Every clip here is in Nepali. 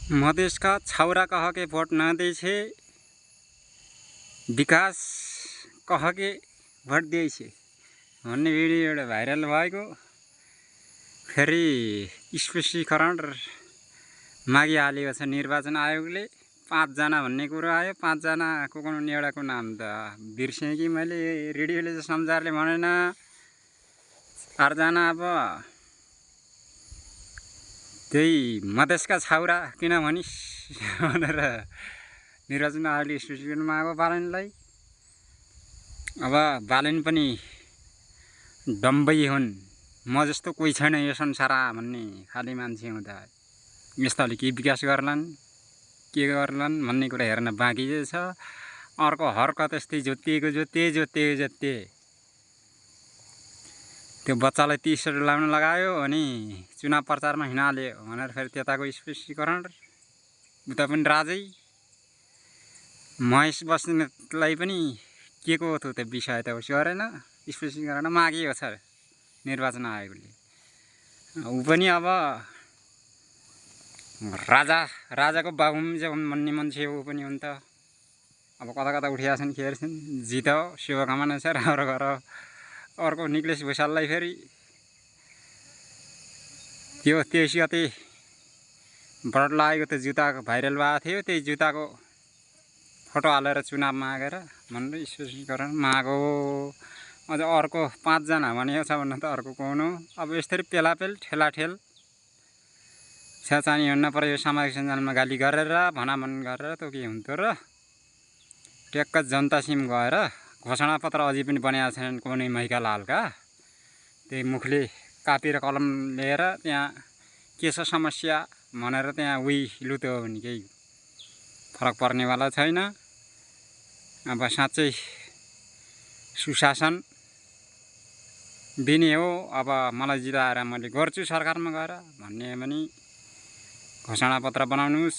मधेश का छाउरा कह के भोट नदी छे, विकास कह के भोट दिए छे भन्ने भिडियो एउटा भाइरल भएको। फेरि स्पष्टीकरण मागिहालेको छ निर्वाचन आयोगले। 5 जना भन्ने कुरो आयो। 5 जना को कुन एउटाको नाम त बिर्सेँ कि मैले, रेडियोले त समाचारले भनेन। 4 जना अब त्यही मधेसका छाउरा किन भनिस् भनेर निर्वाचन आयोगले स्पष्टीकरण मागो बालनलाई। अब बालन पनि डम्बै हुन्, म जस्तो कोही छैन यो संसारमा भन्ने खाली मान्छे हुँदा यस्ताले के विकास गर्लान् के गर्लान् भन्ने कुरा हेर्न बाँकी छ। अर्को हरकत यस्तै जोतिएको जोते त्यो बच्चालाई 30 लाउन लगायो अनि चुनाव प्रचारमा हिँडाल्यो भनेर फेरि त्यताको स्पष्टीकरण। उता पनि राजै महेश बस्नेतलाई पनि के को थियो त्यो विषय त उस गरेन, स्पष्टीकरण मागिएको छ निर्वाचन आयोगले। ऊ पनि अब राजाको बाबुमजे भन्ने मान्छे ऊ पनि हुन् त। अब कता कता उठिया छन् खेर्छन्, जित शुभकामना छ, राम्रो गर। अर्को निक्लेश भुषाललाई फेरि त्यो 23 गते भोट लागेको त्यो जुत्ताको भाइरल भएको थियो, त्यही जुत्ताको फोटो हालेर चुनाव मागेर भनेर स्पष्टीकरण मागो। अझ अर्को 5 जना भनेको छ भन्न त अर्को कौन हो। अब यसरी पेलापेल ठेलाठेल छेचानी हुन्न पर्यो। यो सामाजिक सञ्जालमा गाली गरेर भनाभन गरेर त के हुन्थ्यो र। ट्याक्क जनता सिम गएर घोषणापत्र अझै पनि बनाएका छैनन् कुनै मैका लालका। त्यही मुखले कापी र कलम लिएर त्यहाँ के छ समस्या भनेर त्यहाँ उही लुत्यो भने केही फरक पर्नेवाला छैन। अब साँच्चै सुशासन दिने हो, अब मलाई जिताएर मैले गर्छु सरकारमा गएर भन्ने पनि घोषणापत्र बनाउनुहोस्,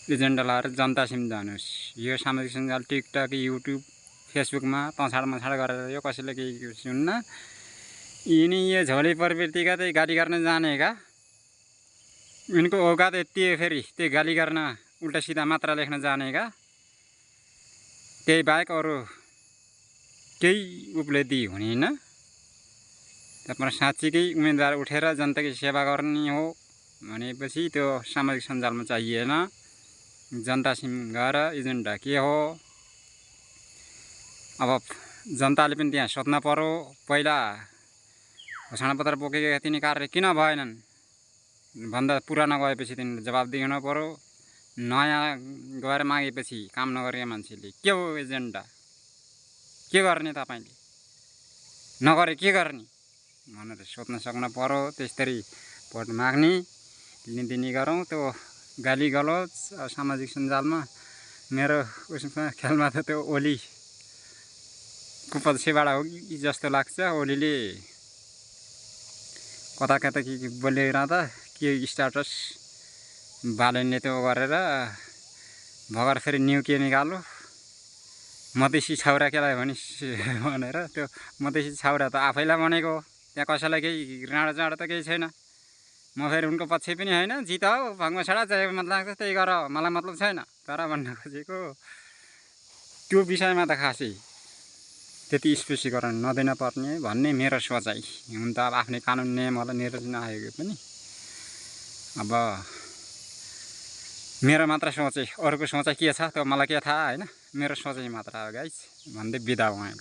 एजेन्डा लाएर जनता सिम जानुहोस्। यो सामाजिक सञ्जाल टिकटक युट्युब फेसबुकमा तछाड मछाड गरेर यो कसैले केही सुन्न। यिनी यो झोले प्रवृत्तिका त्यही गाली गर्न जानेका, यिनको औकात यति फेरि त्यही गाली गर्न उल्टा सिधा मात्र लेख्न जानेका। त्यही बाहेक अरू केही उपलब्धि हुनेन। त्यहाँ साँच्चीकै उम्मेदवार उठेर जनताको सेवा गर्ने हो भनेपछि त्यो सामाजिक सञ्जालमा चाहिएन। जनता सिम गएर एजेन्डा के हो अब जनताले पनि त्यहाँ सोध्न पर्यो। पहिला घोषणापत्र बोकेका तिनी कार्य किन भएनन् भन्दा पुरानो गएपछि तिनीहरूले जवाब दिनु पर्यो। नयाँ गएर मागेपछि काम नगरेका मान्छेले के हो एजेन्डा, के गर्ने तपाईँले, नगरे के गर्ने भनेर सोध्न सक्न पर्यो। त्यसरी भोट माग्ने लिने गरौँ। त्यो गाली गलोच सामाजिक सञ्जालमा मेरो उसमा ख्यालमा त त्यो ओली कुपक्षबाट हो कि जस्तो लाग्छ। ओलीले कता कता के बोलिरहँदा के स्ट्याटस बालनले त्यो गरेर भगर फेरि न्यु के निकाल्यो मधेसी छाउरा केलाई भनिस् भनेर। त्यो मधेसी छाउरा त आफैलाई भनेको, त्यहाँ कसैलाई केही राँडो चाँडो त केही छैन। म फेरि उनको पछि पनि होइन, जित हो भङ्गो छडा जे मतलब लाग्छ त्यही गर, मलाई मतलब छैन। तर भन्न खोजेको त्यो विषयमा त खासै त्यति स्पष्टीकरण नदिन पर्ने भन्ने मेरो सोचाइ। हुन त अब आफ्नै कानुन नियम होला निर्वाचन आयोग पनि। अब मेरो मात्र सोचाइ, अरूको सोचाइ के छ त्यो मलाई के थाहा होइन। मेरो सोचाइ मात्र हो गाइस भन्दै बिदा भएँ।